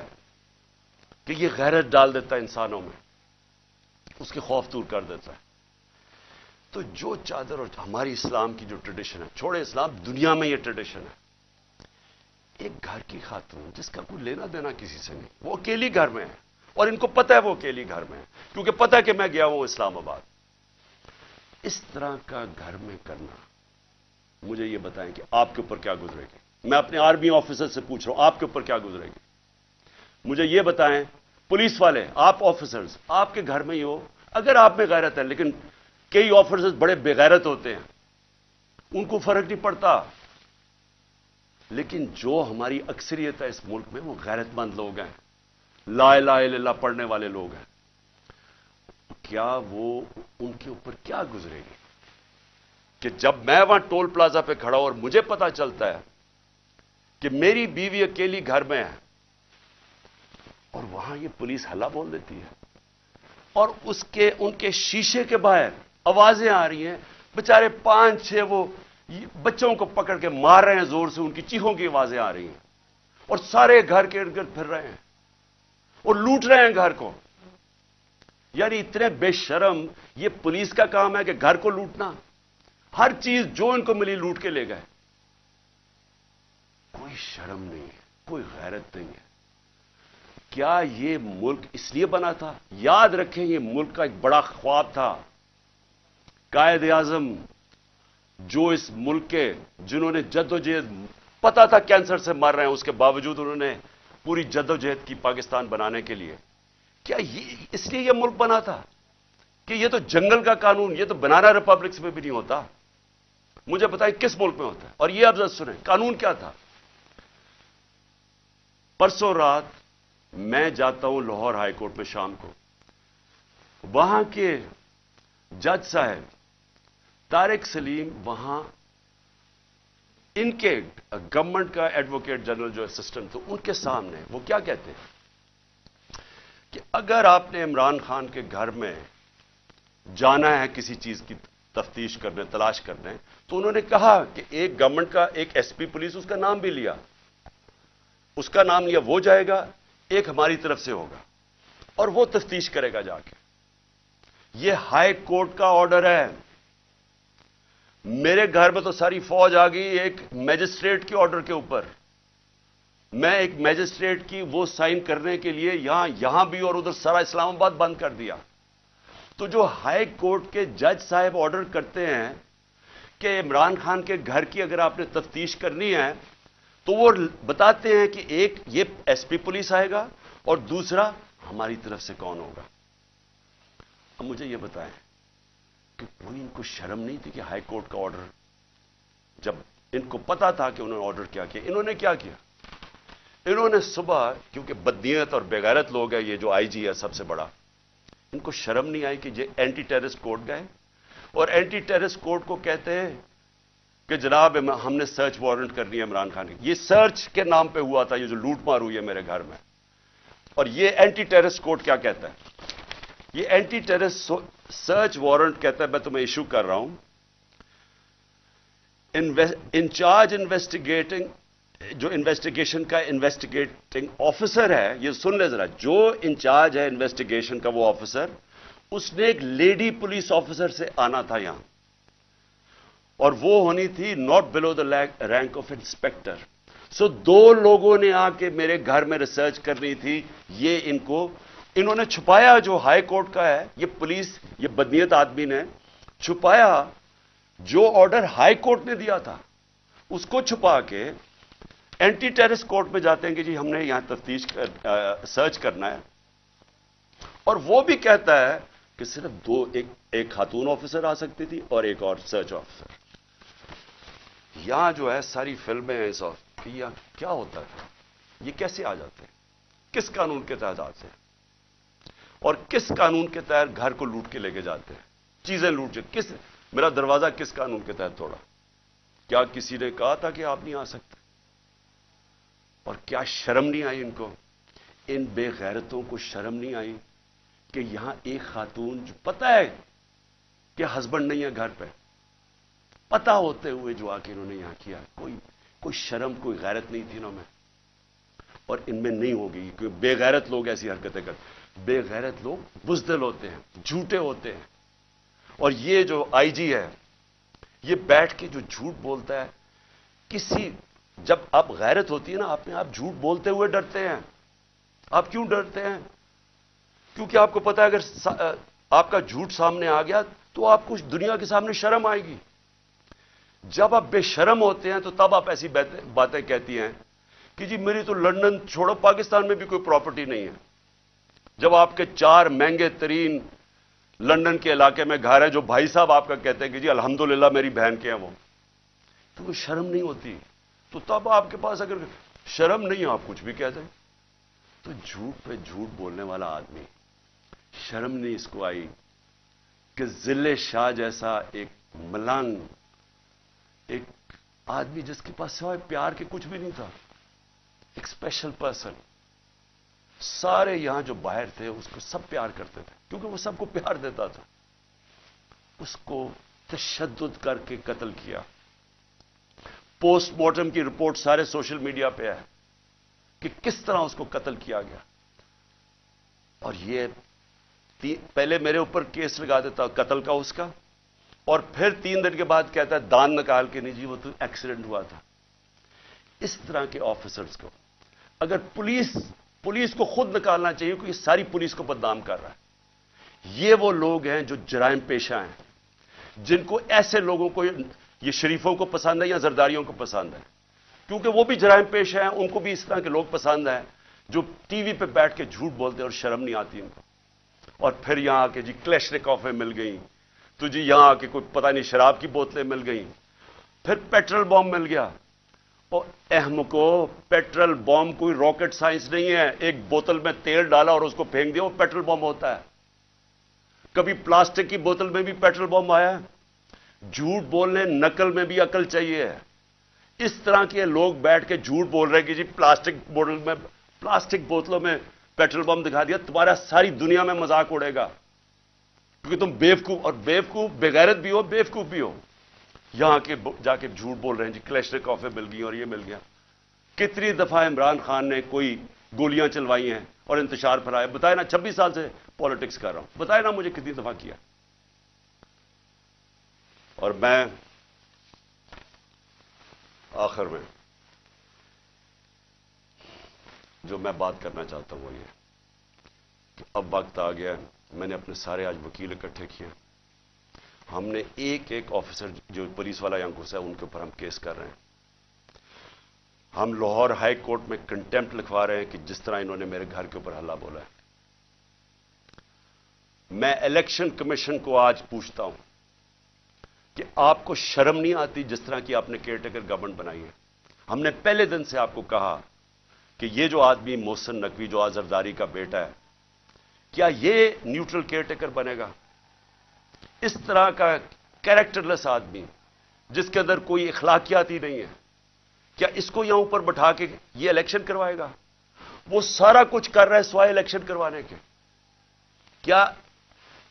کہ یہ غیرت ڈال دیتا ہے انسانوں میں، اس کے خوف دور کر دیتا ہے۔ تو جو چادر اور ہماری اسلام کی جو ٹریڈیشن ہے، چھوڑے اسلام، دنیا میں یہ ٹریڈیشن ہے، ایک گھر کی خاتون جس کا کوئی لینا دینا کسی سے نہیں، وہ اکیلی گھر میں ہے، اور ان کو پتہ ہے وہ اکیلی گھر میں ہے، کیونکہ پتہ ہے کہ میں گیا ہوں اسلام آباد، اس طرح کا گھر میں کرنا، مجھے یہ بتائیں کہ آپ کے اوپر کیا گزرے گی؟ میں اپنے آرمی آفیسر سے پوچھ رہا ہوں، آپ کے اوپر کیا گزرے گی؟ مجھے یہ بتائیں، پولیس والے، آپ آفیسرز، آپ کے گھر میں ہی ہو، اگر آپ میں غیرت ہے، لیکن کئی آفیسرز بڑے بے غیرت ہوتے ہیں، ان کو فرق نہیں پڑتا، لیکن جو ہماری اکثریت ہے اس ملک میں، وہ غیرت مند لوگ ہیں، لا الہ الا اللہ پڑھنے والے لوگ ہیں، کیا وہ ان کے اوپر کیا گزرے گی کہ جب میں وہاں ٹول پلازا پہ کھڑا ہوں اور مجھے پتا چلتا ہے کہ میری بیوی اکیلی گھر میں ہے، اور وہاں یہ پولیس ہلا بول دیتی ہے، اور ان کے شیشے کے باہر آوازیں آ رہی ہیں، بےچارے 5-6 وہ بچوں کو پکڑ کے مار رہے ہیں زور سے، ان کی چیخوں کی آوازیں آ رہی ہیں، اور سارے گھر کے ارد گرد پھر رہے ہیں اور لوٹ رہے ہیں گھر کو۔ یعنی اتنے بے شرم، یہ پولیس کا کام ہے کہ گھر کو لوٹنا، ہر چیز جو ان کو ملی لوٹ کے لے گئے، کوئی شرم نہیں ہے، کوئی غیرت نہیں ہے۔ کیا یہ ملک اس لیے بنا تھا؟ یاد رکھیں، یہ ملک کا ایک بڑا خواب تھا۔ قائد اعظم جو اس ملک کے، جنہوں نے جدوجہد، پتا تھا کینسر سے مر رہے ہیں، اس کے باوجود انہوں نے پوری جدوجہد کی پاکستان بنانے کے لیے، کیا اس لیے یہ ملک بنا تھا کہ یہ تو جنگل کا قانون، یہ تو بنانا ریپبلکس میں بھی نہیں ہوتا؟ مجھے بتائیں کس ملک میں ہوتا ہے؟ اور یہ اب ذرا سنیں قانون کیا تھا۔ پرسوں رات میں جاتا ہوں لاہور ہائی کورٹ میں شام کو، وہاں کے جج صاحب طارق سلیم، وہاں ان کے گورنمنٹ کا ایڈوکیٹ جنرل جو اسسٹنٹ، تو ان کے سامنے وہ کیا کہتے ہیں کہ اگر آپ نے عمران خان کے گھر میں جانا ہے کسی چیز کی تفتیش کرنے تلاش کرنے تو انہوں نے کہا کہ ایک گورنمنٹ کا ایک ایس پی پولیس اس کا نام بھی لیا اس کا نام لیا وہ جائے گا ایک ہماری طرف سے ہوگا اور وہ تفتیش کرے گا جا کے یہ ہائی کورٹ کا آرڈر ہے میرے گھر میں تو ساری فوج آ گئی ایک میجسٹریٹ کے آرڈر کے اوپر میں ایک میجسٹریٹ کی وہ سائن کرنے کے لیے یہاں بھی اور ادھر سارا اسلام آباد بند کر دیا تو جو ہائی کورٹ کے جج صاحب آرڈر کرتے ہیں کہ عمران خان کے گھر کی اگر آپ نے تفتیش کرنی ہے تو وہ بتاتے ہیں کہ ایک یہ ایس پی پولیس آئے گا اور دوسرا ہماری طرف سے کون ہوگا اب مجھے یہ بتائیں کہ کوئی ان کو شرم نہیں تھی کہ ہائی کورٹ کا آرڈر جب ان کو پتا تھا کہ انہوں نے آرڈر کیا کیا انہوں نے کیا کیا انہوں نے صبح کیونکہ بدنیت اور بےغیرت لوگ ہیں یہ جو آئی جی ہے سب سے بڑا ان کو شرم نہیں آئی کہ یہ اینٹی ٹیررسٹ کورٹ گئے اور اینٹی ٹیررسٹ کورٹ کو کہتے ہیں کہ جناب ہم نے سرچ وارنٹ کرنی ہے عمران خان کی یہ سرچ کے نام پہ ہوا تھا یہ جو لوٹ مار ہوئی ہے میرے گھر میں اور یہ اینٹی ٹیررسٹ کورٹ کیا کہتا ہے یہ اینٹی ٹیررسٹ سرچ وارنٹ کہتا ہے میں تمہیں ایشو کر رہا ہوں انچارج انویسٹیگیٹنگ جو انویسٹیگیشن کا انویسٹیگیٹنگ آفیسر ہے یہ سن لے ذرا جو انچارج ہے انویسٹیگیشن کا وہ آفیسر اس نے ایک لیڈی پولیس آفیسر سے آنا تھا یہاں اور وہ ہونی تھی not below the rank of inspector so دو لوگوں نے آ کے میرے گھر میں ریسرچ کرنی تھی یہ انہوں نے چھپایا جو ہائی کورٹ کا ہے یہ پولیس یہ بدنیت آدمی نے چھپایا جو آرڈر ہائی کورٹ نے دیا تھا اس کو چھپا کے اینٹی ٹیررسٹ کورٹ میں جاتے ہیں کہ جی ہم نے یہاں تفتیش سرچ کرنا ہے اور وہ بھی کہتا ہے کہ صرف ایک خاتون آفیسر آ سکتی تھی اور ایک اور سرچ آفیسر یہاں جو ہے ساری فلمیں ہیں کیا ہوتا ہے یہ کیسے آ جاتے ہیں کس قانون کے تحت آتے ہیں اور کس قانون کے تحت گھر کو لوٹ کے لے کے جاتے ہیں چیزیں لوٹ کے میرا دروازہ کس قانون کے تحت توڑا کیا کسی نے کہا تھا کہ آپ نہیں آ سکتے اور کیا شرم نہیں آئی ان کو ان بے غیرتوں کو شرم نہیں آئی کہ یہاں ایک خاتون جو پتہ ہے کہ ہسبینڈ نہیں ہے گھر پہ پتہ ہوتے ہوئے جو آ کے انہوں نے یہاں کیا کوئی شرم کوئی غیرت نہیں تھی انہوں میں اور ان میں نہیں ہوگی کیونکہ بے غیرت لوگ ایسی حرکتیں کرتے بے غیرت لوگ بزدل ہوتے ہیں جھوٹے ہوتے ہیں اور یہ جو آئی جی ہے یہ بیٹھ کے جو جھوٹ بولتا ہے جب آپ غیرت ہوتی ہے نا آپ جھوٹ بولتے ہوئے ڈرتے ہیں آپ کیوں ڈرتے ہیں کیونکہ آپ کو پتا ہے اگر آپ کا جھوٹ سامنے آ گیا تو آپ کو دنیا کے سامنے شرم آئے گی جب آپ بے شرم ہوتے ہیں تو تب آپ ایسی باتیں کہتی ہیں کہ جی میری تو لندن چھوڑو پاکستان میں بھی کوئی پراپرٹی نہیں ہے جب آپ کے 4 مہنگے ترین لندن کے علاقے میں گھر ہے جو بھائی صاحب آپ کا کہتے ہیں کہ جی الحمدللہ میری بہن کے ہیں وہ تو کوئی شرم نہیں ہوتی تو تب آپ کے پاس اگر شرم نہیں آپ کچھ بھی کہہ دیں تو جھوٹ پہ جھوٹ بولنے والا آدمی شرم نہیں اس کو آئی کہ ذل شاہ جیسا ایک ملنگ ایک آدمی جس کے پاس سوائے پیار کے کچھ بھی نہیں تھا ایک اسپیشل پرسن سارے یہاں جو باہر تھے اس کو سب پیار کرتے تھے کیونکہ وہ سب کو پیار دیتا تھا اس کو تشدد کر کے قتل کیا پوسٹ مارٹم کی رپورٹ سارے سوشل میڈیا پہ ہے کہ کس طرح اس کو قتل کیا گیا اور یہ پہلے میرے اوپر کیس لگا دیتا قتل کا اس کا اور پھر 3 دن کے بعد کہتا ہے دان نکال کے نہیں جی وہ تو ایکسیڈنٹ ہوا تھا اس طرح کے آفیسرز کو اگر پولیس کو خود نکالنا چاہیے کیونکہ ساری پولیس کو بدنام کر رہا ہے یہ وہ لوگ ہیں جو جرائم پیشہ ہیں جن کو ایسے لوگوں کو یہ شریفوں کو پسند ہے یا زرداریوں کو پسند ہے کیونکہ وہ بھی جرائم پیشہ ہیں ان کو بھی اس طرح کے لوگ پسند ہیں جو ٹی وی پہ بیٹھ کے جھوٹ بولتے ہیں اور شرم نہیں آتی ان کو اور پھر یہاں آ کے جی کلیشنکوفیں مل گئیں تو جی یہاں آ کے کوئی پتہ نہیں شراب کی بوتلیں مل گئیں پھر پیٹرول بم مل گیا اور اہم کو پیٹرول بم کوئی راکٹ سائنس نہیں ہے ایک بوتل میں تیل ڈالا اور اس کو پھینک دیا وہ پیٹرول بم ہوتا ہے کبھی پلاسٹک کی بوتل میں بھی پیٹرول بم آیا جھوٹ بولنے نقل میں بھی عقل چاہیے اس طرح کے لوگ بیٹھ کے جھوٹ بول رہے ہیں کہ جی پلاسٹک بوتلوں میں पेट्रोल पंप दिखा दिया, तुम्हारा सारी दुनिया में मजाक उड़ेगा, क्योंकि तुम बेवकूफ, और बेवकूफ बेगैरत भी हो, बेवकूफ भी हो। यहां के जाके झूठ बोल रहे हैं जी क्लैशनिकोव मिल गई और ये मिल गया। कितनी दफा इमरान खान ने कोई गोलियां चलवाई हैं और इंतशार फैलाया? बताए ना, 26 साल से पॉलिटिक्स कर रहा हूं, बताए ना मुझे कितनी दफा किया। और मैं आखिर में जो मैं बात करना चाहता हूं वो ये कि अब वक्त आ गया, मैंने अपने सारे आज वकील इकट्ठे किए, हमने एक एक ऑफिसर जो पुलिस वाला यहां घुसा है उनके ऊपर हम केस कर रहे हैं। हम लाहौर हाई कोर्ट में कंटेम्प्ट लिखवा रहे हैं कि जिस तरह इन्होंने मेरे घर के ऊपर हल्ला बोला है। मैं इलेक्शन कमीशन को आज पूछता हूं कि आपको शर्म नहीं आती जिस तरह की आपने केयरटेकर गवर्नमेंट बनाई है? हमने पहले दिन से आपको कहा कि ये जो आदमी मोहसिन नकवी जो आज जरदारी का बेटा है, क्या ये न्यूट्रल केयरटेकर बनेगा? इस तरह का कैरेक्टरलेस आदमी जिसके अंदर कोई इखलाकियात ही नहीं है, क्या इसको यहां ऊपर बैठा के ये इलेक्शन करवाएगा? वो सारा कुछ कर रहा है सिवाय इलेक्शन करवाने के। क्या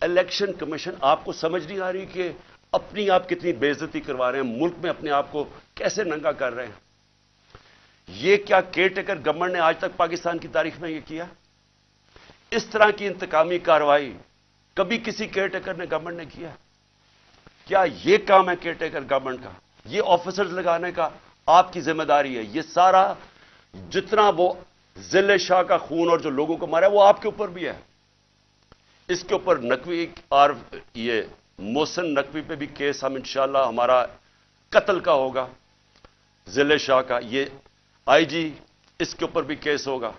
इलेक्शन कमीशन आपको समझ नहीं आ रही कि अपनी आप कितनी बेइज्जती करवा रहे हैं, मुल्क में अपने आप को कैसे नंगा कर रहे हैं? ये क्या केयरटेकर गवर्नमेंट ने आज तक पाकिस्तान की तारीख में ये किया? इस तरह की इंतकामी कार्रवाई कभी किसी केयरटेकर ने गवर्नमेंट ने किया? क्या ये काम है केयरटेकर गवर्नमेंट का? ये ऑफिसर्स लगाने का आपकी जिम्मेदारी है? ये सारा जितना वो जिले शाह का खून और जो लोगों को मारा है वो आपके ऊपर भी है। इसके ऊपर नकवी और ये मोहसिन नकवी पे भी केस हम इंशाल्लाह हमारा कत्ल का होगा, जिले शाह का, ये आईजी इसके ऊपर भी केस होगा,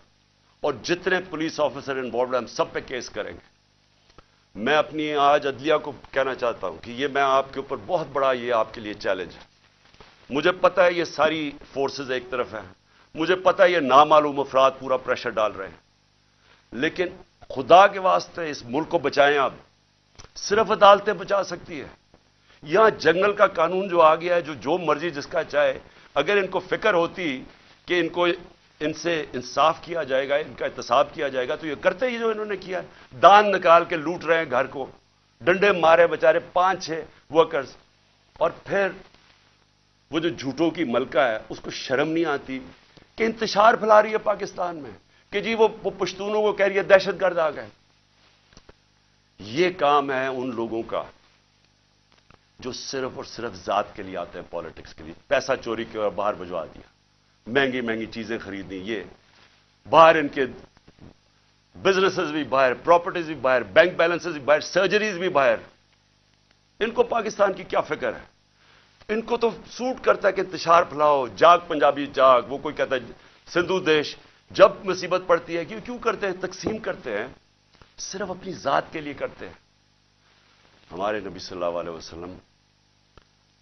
और जितने पुलिस ऑफिसर इन्वॉल्व हैं हम सब पे केस करेंगे। मैं अपनी आज अदलिया को कहना चाहता हूं कि ये मैं आपके ऊपर बहुत बड़ा ये आपके लिए चैलेंज है। मुझे पता है ये सारी फोर्सेस एक तरफ हैं, मुझे पता है ये नामालूम अफराद पूरा प्रेशर डाल रहे हैं, लेकिन खुदा के वास्ते इस मुल्क को बचाएं। आप सिर्फ अदालतें बचा सकती है। यहां जंगल का कानून जो आ गया है, जो मर्जी जिसका चाहे, अगर इनको फिक्र होती कि इनको इनसे इंसाफ किया जाएगा, इनका एहतसाब किया जाएगा, तो ये करते ही जो इन्होंने किया। दान निकाल के लूट रहे हैं घर को, डंडे मारे बेचारे 5-6 वर्कर्स, और फिर वो जो झूठों की मलका है उसको शर्म नहीं आती कि इंतशार फैला रही है पाकिस्तान में कि जी वो पश्तूनों को कह रही है दहशतगर्द आ गए। ये काम है उन लोगों का जो सिर्फ और सिर्फ जात के लिए आते हैं, पॉलिटिक्स के लिए। पैसा चोरी किया और बाहर भिजवा दिया, महंगी महंगी चीजें खरीदनी, ये बाहर इनके बिजनेसेस भी बाहर, प्रॉपर्टीज भी बाहर, बैंक बैलेंसेस भी बाहर, सर्जरीज भी बाहर। इनको पाकिस्तान की क्या फिक्र है? इनको तो सूट करता है कि इंतशार फैलाओ, जाग पंजाबी जाग। वो कोई कहता है सिंधु देश, जब मुसीबत पड़ती है क्यों करते हैं? तकसीम करते हैं, सिर्फ अपनी जात के लिए करते हैं। हमारे नबी सल्लल्लाहु अलैहि वसल्लम,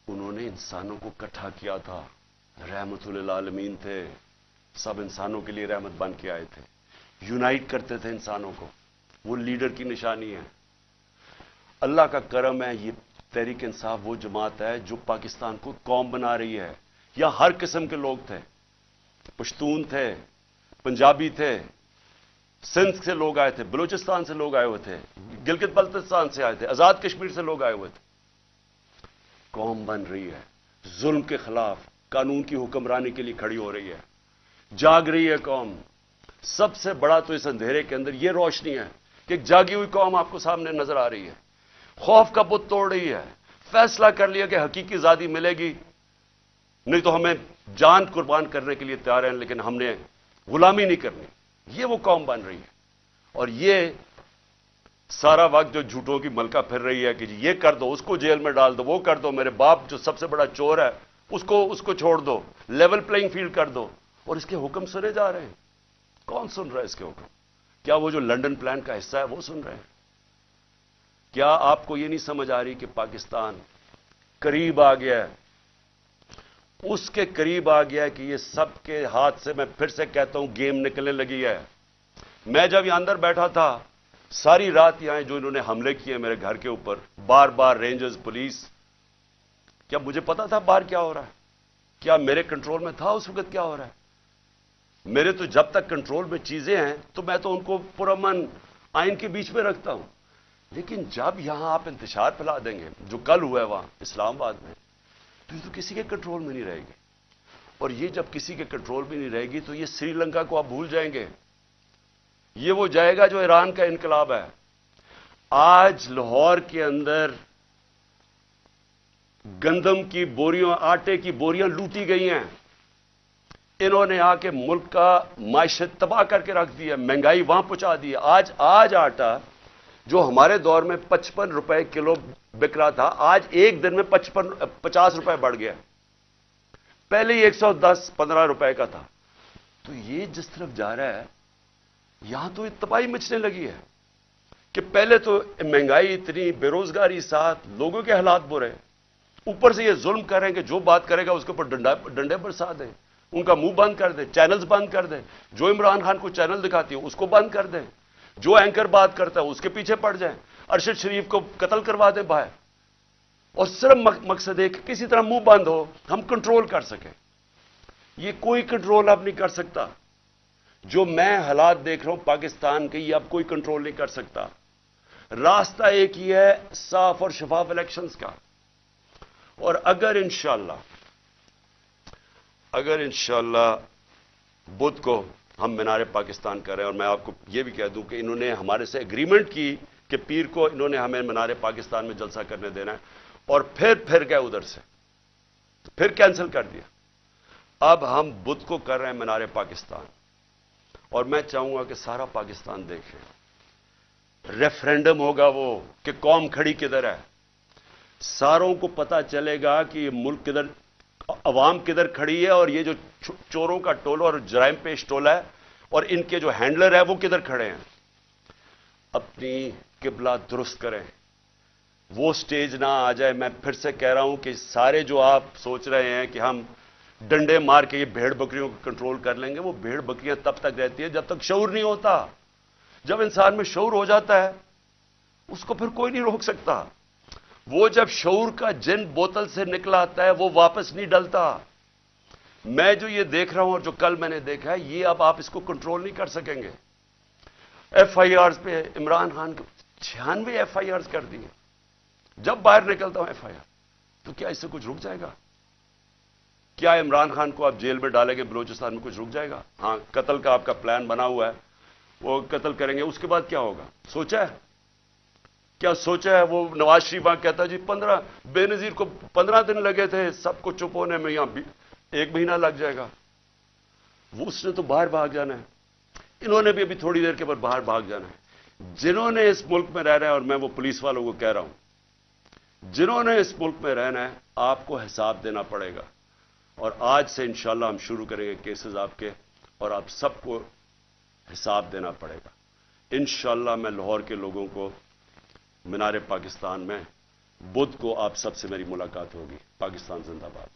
उन्होंने इंसानों को इकट्ठा किया था, रहमतुल आलमीन थे, सब इंसानों के लिए रहमत बन के आए थे, यूनाइट करते थे इंसानों को। वो लीडर की निशानी है। अल्लाह का करम है, ये तहरीक इंसाफ वो जमात है जो पाकिस्तान को कौम बना रही है। यहां हर किस्म के लोग थे, पश्तून थे, पंजाबी थे, सिंध से लोग आए थे, बलूचिस्तान से लोग आए हुए थे, गिलगित बल्तिस्तान से आए थे, आजाद कश्मीर से लोग आए हुए थे। कौम बन रही है, जुल्म के खिलाफ कानून की हुक्मरानी के लिए खड़ी हो रही है, जाग रही है कौम। सबसे बड़ा तो इस अंधेरे के अंदर यह रोशनी है कि एक जागी हुई कौम आपको सामने नजर आ रही है, खौफ का बुत तोड़ रही है, फैसला कर लिया कि हकीकी आजादी मिलेगी, नहीं तो हमें जान कुर्बान करने के लिए तैयार हैं, लेकिन हमने गुलामी नहीं करनी। ये वो कौम बन रही है। और ये सारा वक्त जो झूठों की मलका फिर रही है कि ये कर दो, उसको जेल में डाल दो, वो कर दो, मेरे बाप जो सबसे बड़ा चोर है उसको छोड़ दो, लेवल प्लेइंग फील्ड कर दो, और इसके हुक्म सुने जा रहे हैं। कौन सुन रहा है इसके हुक्म? क्या वो जो लंदन प्लान का हिस्सा है वो सुन रहे हैं? क्या आपको ये नहीं समझ आ रही कि पाकिस्तान करीब आ गया है, उसके करीब आ गया है कि ये सबके हाथ से, मैं फिर से कहता हूं, गेम निकलने लगी है। मैं जब यहां अंदर बैठा था, सारी रात यहां जो इन्होंने हमले किए मेरे घर के ऊपर, बार बार रेंजर्स, पुलिस, क्या मुझे पता था बाहर क्या हो रहा है? क्या मेरे कंट्रोल में था उस वक्त क्या हो रहा है? میرے تو جب تک کنٹرول میں چیزیں ہیں تو میں تو ان کو پرامن آئین کے بیچ میں رکھتا ہوں، لیکن جب یہاں آپ انتشار پھیلا دیں گے جو کل ہوا ہے وہاں اسلام آباد میں، تو یہ تو کسی کے کنٹرول میں نہیں رہے گی، اور یہ جب کسی کے کنٹرول میں نہیں رہے گی تو یہ سری لنکا کو آپ بھول جائیں گے، یہ وہ جائے گا جو ایران کا انقلاب ہے۔ آج لاہور کے اندر گندم کی بوریاں، آٹے کی بوریاں لوٹی گئی ہیں، انہوں نے آ کے ملک کا معیشت تباہ کر کے رکھ دیا، مہنگائی وہاں پہنچا دی۔ آج آٹا جو ہمارے دور میں 55 روپے کلو بک رہا تھا، آج ایک دن میں 50 روپے بڑھ گیا، پہلے ہی 110-15 روپے کا تھا۔ تو یہ جس طرف جا رہا ہے یہاں تو تباہی مچنے لگی ہے کہ پہلے تو مہنگائی اتنی، بے روزگاری ساتھ، لوگوں کے حالات برے، اوپر سے یہ ظلم کر رہے ہیں کہ جو بات کرے گا اس کے اوپر ڈنڈے برسا دیں، ان کا منہ بند کر دیں، چینلز بند کر دیں، جو عمران خان کو چینل دکھاتی ہے اس کو بند کر دیں، جو اینکر بات کرتا ہے اس کے پیچھے پڑ جائیں، ارشد شریف کو قتل کروا دیں باہر، اور صرف مقصد ہے کہ کسی طرح منہ بند ہو، ہم کنٹرول کر سکیں۔ یہ کوئی کنٹرول اب نہیں کر سکتا، جو میں حالات دیکھ رہا ہوں پاکستان کے، یہ اب کوئی کنٹرول نہیں کر سکتا۔ راستہ ایک ہی ہے، صاف اور شفاف الیکشنز کا، اور اگر انشاءاللہ بدھ کو ہم مینار پاکستان کر رہے ہیں، اور میں آپ کو یہ بھی کہہ دوں کہ انہوں نے ہمارے سے ایگریمنٹ کی کہ پیر کو انہوں نے ہمیں مینار پاکستان میں جلسہ کرنے دینا ہے، اور پھر گئے ادھر سے، پھر کینسل کر دیا۔ اب ہم بدھ کو کر رہے ہیں مینار پاکستان، اور میں چاہوں گا کہ سارا پاکستان دیکھے، ریفرینڈم ہوگا وہ کہ قوم کھڑی کدھر ہے، ساروں کو پتا چلے گا کہ یہ ملک کدھر، عوام کدھر کھڑی ہے، اور یہ جو چوروں کا ٹولہ اور جرائم پیش ٹولہ ہے اور ان کے جو ہینڈلر ہے وہ کدھر کھڑے ہیں۔ اپنی قبلہ درست کریں، وہ سٹیج نہ آ جائے۔ میں پھر سے کہہ رہا ہوں کہ سارے جو آپ سوچ رہے ہیں کہ ہم ڈنڈے مار کے یہ بھیڑ بکریوں کو کنٹرول کر لیں گے، وہ بھیڑ بکریاں تب تک رہتی ہے جب تک شعور نہیں ہوتا۔ جب انسان میں شعور ہو جاتا ہے اس کو پھر کوئی نہیں روک سکتا۔ وہ جب شعور کا جن بوتل سے نکلا آتا ہے وہ واپس نہیں ڈلتا۔ میں جو یہ دیکھ رہا ہوں اور جو کل میں نے دیکھا ہے، یہ اب آپ اس کو کنٹرول نہیں کر سکیں گے۔ ایف آئی آرز پہ عمران خان کو 96 ایف آئی آرز کر دیے۔ جب باہر نکلتا ہوں ایف آئی آر، تو کیا اس سے کچھ رک جائے گا؟ کیا عمران خان کو آپ جیل میں ڈالیں گے بلوچستان میں کچھ رک جائے گا؟ ہاں، قتل کا آپ کا پلان بنا ہوا ہے، وہ قتل کریں گے، اس کے بعد کیا ہوگا؟ سوچا ہے؟ کیا سوچا ہے؟ وہ نواز شریف وہاں کہتا ہے جی 15 بے نظیر کو 15 دن لگے تھے سب کو چپ ہونے میں، یہاں 1 مہینہ لگ جائے گا۔ وہ اس نے تو باہر بھاگ جانا ہے، انہوں نے بھی ابھی تھوڑی دیر کے بعد باہر بھاگ جانا ہے۔ جنہوں نے اس ملک میں رہنا ہے، اور میں وہ پولیس والوں کو کہہ رہا ہوں، جنہوں نے اس ملک میں رہنا ہے آپ کو حساب دینا پڑے گا، اور آج سے انشاءاللہ ہم شروع کریں گے کیسز آپ کے، اور آپ سب کو حساب دینا پڑے گا۔ انشاءاللہ میں لاہور کے لوگوں کو مینار پاکستان میں بدھ کو آپ سب سے میری ملاقات ہوگی۔ پاکستان زندہ باد۔